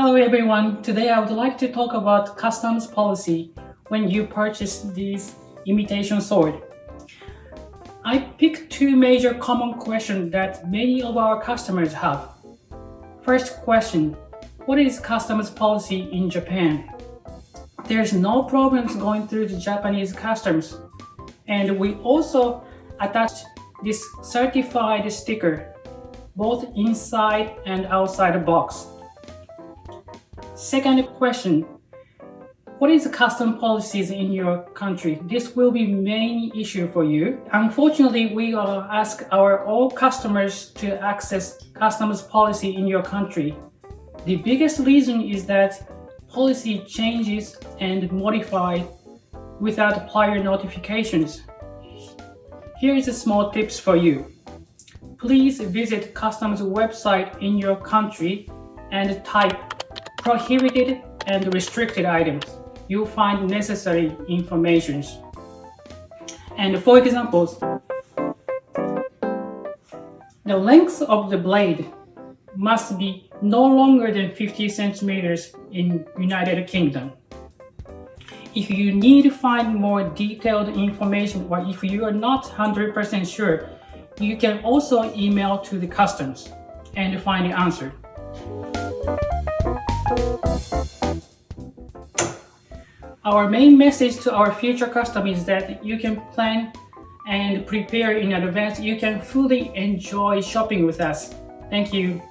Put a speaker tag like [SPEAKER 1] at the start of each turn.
[SPEAKER 1] Hello everyone, today I would like to talk about customs policy when you purchase this imitation sword. I picked two major common questions that many of our customers have. First question, what is customs policy in Japan? There's no problems going through the Japanese customs, and we also attached this certified sticker both inside and outside the box. Second question, what is the custom policies in your country? This will be main issue for you. Unfortunately, we ask all customers to access customs policy in your country. The biggest reason is that policy changes and modified without prior notifications. Here is a small tips for you. Please visit customs website in your country and type prohibited and restricted items. You'll find necessary information. And for examples, the length of the blade must be no longer than 50 centimeters in United Kingdom. If you need to find more detailed information, or if you are not 100% sure, you can also email to the customs and find the answer. Our main message to our future customers is that you can plan and prepare in advance. You can fully enjoy shopping with us. Thank you.